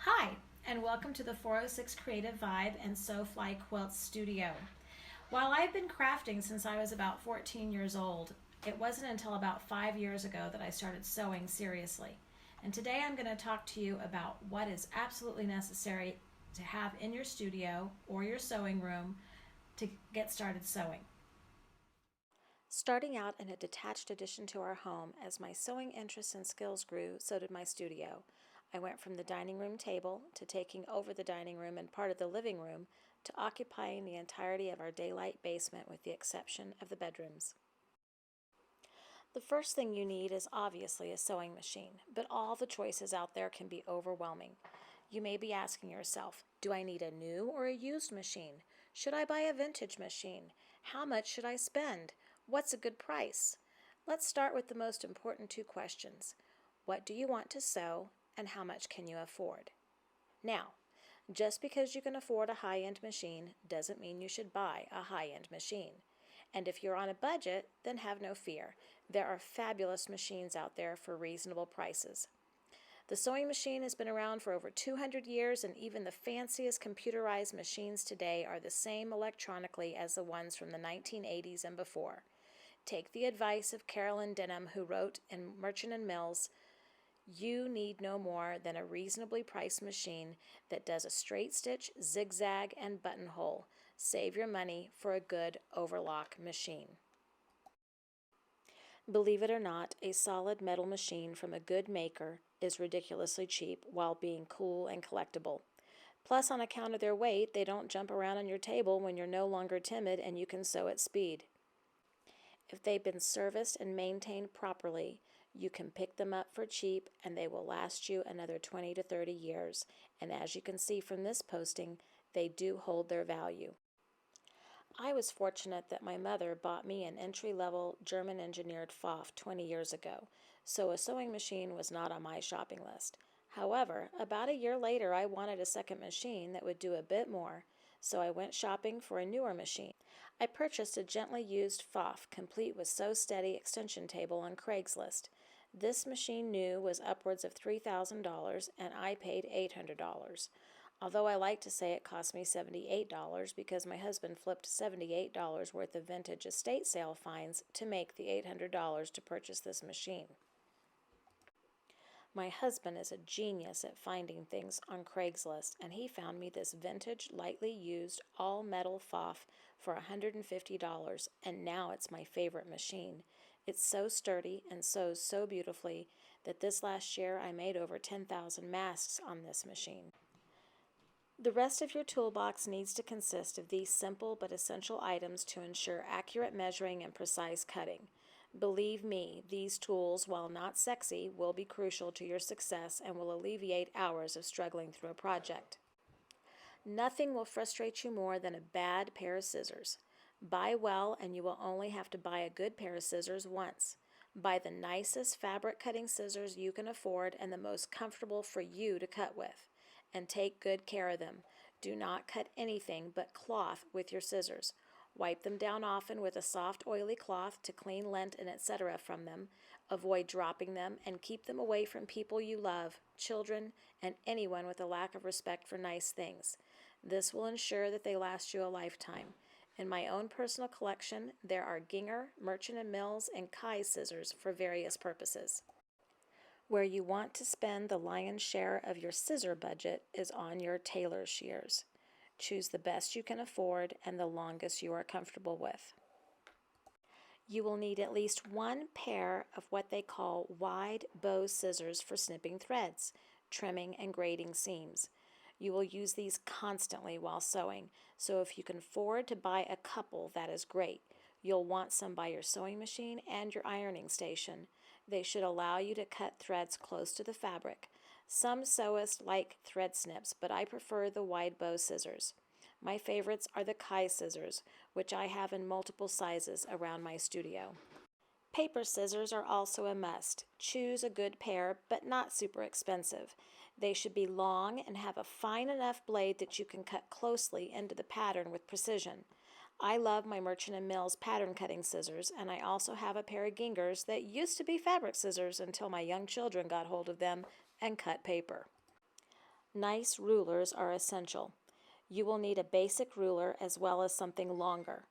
Hi, and welcome to the 406 Creative Vibe and SoFly Quilts Studio. While I've been crafting since I was about 14 years old, it wasn't until about 5 years ago that I started sewing seriously. And today I'm going to talk to you about what is absolutely necessary to have in your studio or your sewing room to get started sewing. Starting out in a detached addition to our home, as my sewing interests and skills grew, so did my studio. I went from the dining room table to taking over the dining room and part of the living room to occupying the entirety of our daylight basement with the exception of the bedrooms. The first thing you need is obviously a sewing machine, but all the choices out there can be overwhelming. You may be asking yourself, do I need a new or a used machine? Should I buy a vintage machine? How much should I spend? What's a good price? Let's start with the most important two questions. What do you want to sew, and how much can you afford? Now, just because you can afford a high-end machine doesn't mean you should buy a high-end machine. And if you're on a budget, then have no fear. There are fabulous machines out there for reasonable prices. The sewing machine has been around for over 200 years, and even the fanciest computerized machines today are the same electronically as the ones from the 1980s and before. Take the advice of Carolyn Denham, who wrote in Merchant and Mills, "You need no more than a reasonably priced machine that does a straight stitch, zigzag, and buttonhole. Save your money for a good overlock machine." Believe it or not, a solid metal machine from a good maker is ridiculously cheap while being cool and collectible. Plus, on account of their weight, they don't jump around on your table when you're no longer timid and you can sew at speed. If they've been serviced and maintained properly, you can pick them up for cheap and they will last you another 20 to 30 years. And as you can see from this posting, they do hold their value. I was fortunate that my mother bought me an entry-level German-engineered Pfaff 20 years ago, so a sewing machine was not on my shopping list. However, about a year later I wanted a second machine that would do a bit more, so I went shopping for a newer machine. I purchased a gently used Pfaff, complete with Sew Steady extension table on Craigslist. This machine new was upwards of $3,000 and I paid $800. Although I like to say it cost me $78 because my husband flipped $78 worth of vintage estate sale finds to make the $800 to purchase this machine. My husband is a genius at finding things on Craigslist, and he found me this vintage, lightly used, all-metal Pfaff for $150, and now it's my favorite machine. It's so sturdy and sews so beautifully that this last year I made over 10,000 masks on this machine. The rest of your toolbox needs to consist of these simple but essential items to ensure accurate measuring and precise cutting. Believe me, these tools, while not sexy, will be crucial to your success and will alleviate hours of struggling through a project. Nothing will frustrate you more than a bad pair of scissors. Buy well and you will only have to buy a good pair of scissors once. Buy the nicest fabric cutting scissors you can afford and the most comfortable for you to cut with. And take good care of them. Do not cut anything but cloth with your scissors. Wipe them down often with a soft, oily cloth to clean lint and etc. from them. Avoid dropping them and keep them away from people you love, children, and anyone with a lack of respect for nice things. This will ensure that they last you a lifetime. In my own personal collection, there are Ginger, Merchant & Mills, and Kai scissors for various purposes. Where you want to spend the lion's share of your scissor budget is on your tailor shears. Choose the best you can afford and the longest you are comfortable with. You will need at least one pair of what they call wide bow scissors for snipping threads, trimming, and grading seams. You will use these constantly while sewing, so if you can afford to buy a couple, that is great. You'll want some by your sewing machine and your ironing station. They should allow you to cut threads close to the fabric. Some sewists like thread snips, but I prefer the wide bow scissors. My favorites are the Kai scissors, which I have in multiple sizes around my studio. Paper scissors are also a must. Choose a good pair, but not super expensive. They should be long and have a fine enough blade that you can cut closely into the pattern with precision. I love my Merchant & Mills pattern cutting scissors, and I also have a pair of Gingers that used to be fabric scissors until my young children got hold of them and cut paper. Nice rulers are essential. You will need a basic ruler as well as something longer.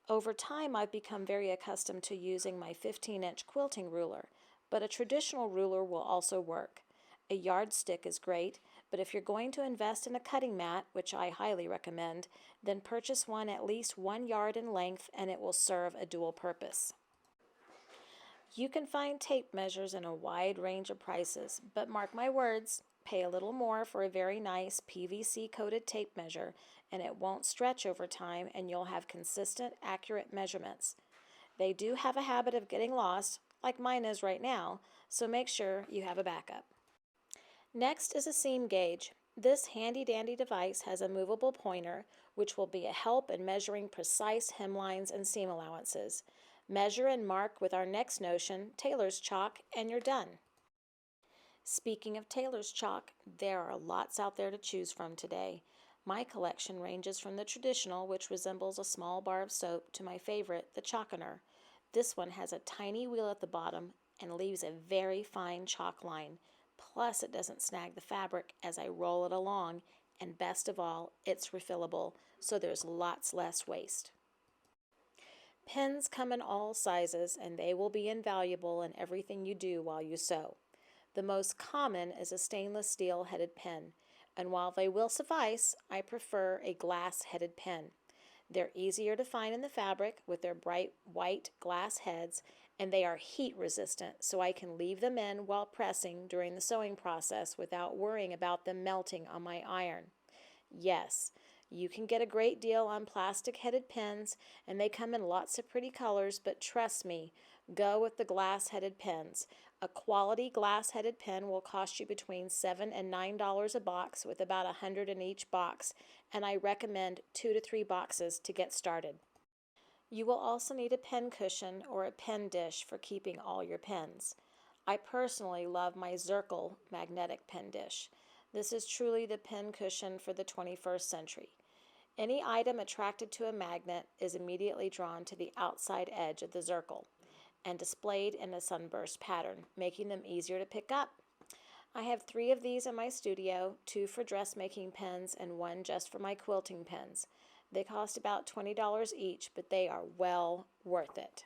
Over time, I've become very accustomed to using my 15-inch quilting ruler, but a traditional ruler will also work. A yardstick is great, but if you're going to invest in a cutting mat, which I highly recommend, then purchase one at least 1 yard in length and it will serve a dual purpose. You can find tape measures in a wide range of prices, but mark my words, pay a little more for a very nice PVC coated tape measure and it won't stretch over time and you'll have consistent, accurate measurements. They do have a habit of getting lost, like mine is right now, so make sure you have a backup. Next is a seam gauge. This handy-dandy device has a movable pointer, which will be a help in measuring precise hemlines and seam allowances. Measure and mark with our next notion, tailor's chalk, and you're done. Speaking of tailor's chalk, there are lots out there to choose from today. My collection ranges from the traditional, which resembles a small bar of soap, to my favorite, the chalkener. This one has a tiny wheel at the bottom and leaves a very fine chalk line. Plus, it doesn't snag the fabric as I roll it along, and best of all, it's refillable, so there's lots less waste. Pens come in all sizes, and they will be invaluable in everything you do while you sew. The most common is a stainless steel headed pen, and while they will suffice, I prefer a glass headed pen. They're easier to find in the fabric with their bright white glass heads, and they are heat resistant, so I can leave them in while pressing during the sewing process without worrying about them melting on my iron. Yes, you can get a great deal on plastic headed pens, and they come in lots of pretty colors, but trust me, go with the glass headed pens. A quality glass headed pen will cost you between $7 and $9 a box, with about 100 in each box, and I recommend 2 to 3 boxes to get started. You will also need a pen cushion or a pen dish for keeping all your pens. I personally love my Zirkle magnetic pen dish. This is truly the pen cushion for the 21st century. Any item attracted to a magnet is immediately drawn to the outside edge of the Zirkle and displayed in a sunburst pattern, making them easier to pick up. I have 3 of these in my studio, 2 for dressmaking pens and 1 just for my quilting pens. They cost about $20 each, but they are well worth it.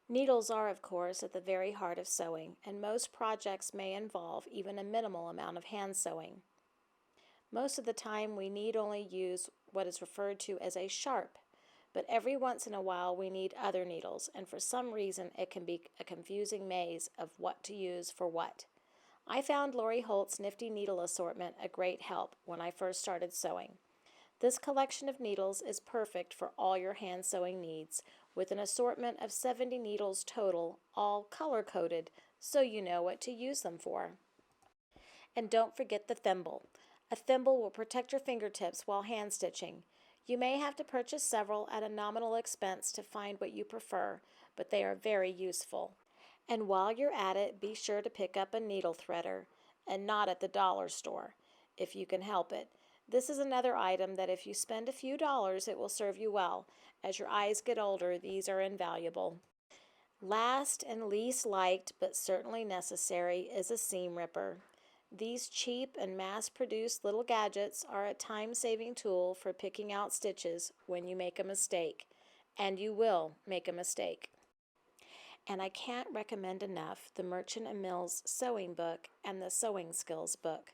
Needles are, of course, at the very heart of sewing, and most projects may involve even a minimal amount of hand sewing. Most of the time, we need only use what is referred to as a sharp, but every once in a while we need other needles, and for some reason it can be a confusing maze of what to use for what. I found Lori Holt's nifty needle assortment a great help when I first started sewing. This collection of needles is perfect for all your hand sewing needs, with an assortment of 70 needles total, all color-coded, so you know what to use them for. And don't forget the thimble. A thimble will protect your fingertips while hand stitching. You may have to purchase several at a nominal expense to find what you prefer, but they are very useful. And while you're at it, be sure to pick up a needle threader, and not at the dollar store, if you can help it. This is another item that if you spend a few dollars, it will serve you well. As your eyes get older, these are invaluable. Last and least liked, but certainly necessary, is a seam ripper. These cheap and mass-produced little gadgets are a time-saving tool for picking out stitches when you make a mistake. And you will make a mistake. And I can't recommend enough the Merchant & Mills sewing book and the sewing skills book.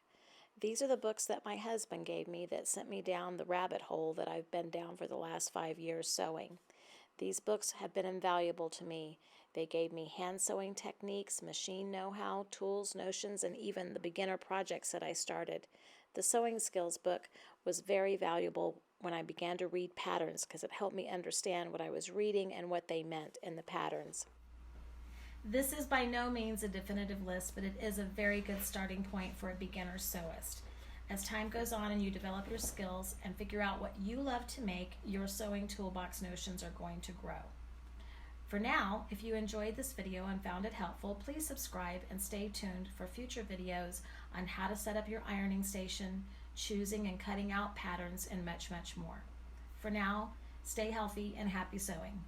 These are the books that my husband gave me that sent me down the rabbit hole that I've been down for the last 5 years sewing. These books have been invaluable to me. They gave me hand sewing techniques, machine know-how, tools, notions, and even the beginner projects that I started. The sewing skills book was very valuable when I began to read patterns because it helped me understand what I was reading and what they meant in the patterns. This is by no means a definitive list, but it is a very good starting point for a beginner sewist. As time goes on and you develop your skills and figure out what you love to make, your sewing toolbox notions are going to grow. For now, if you enjoyed this video and found it helpful, please subscribe and stay tuned for future videos on how to set up your ironing station, choosing and cutting out patterns, and much, much more. For now, stay healthy and happy sewing.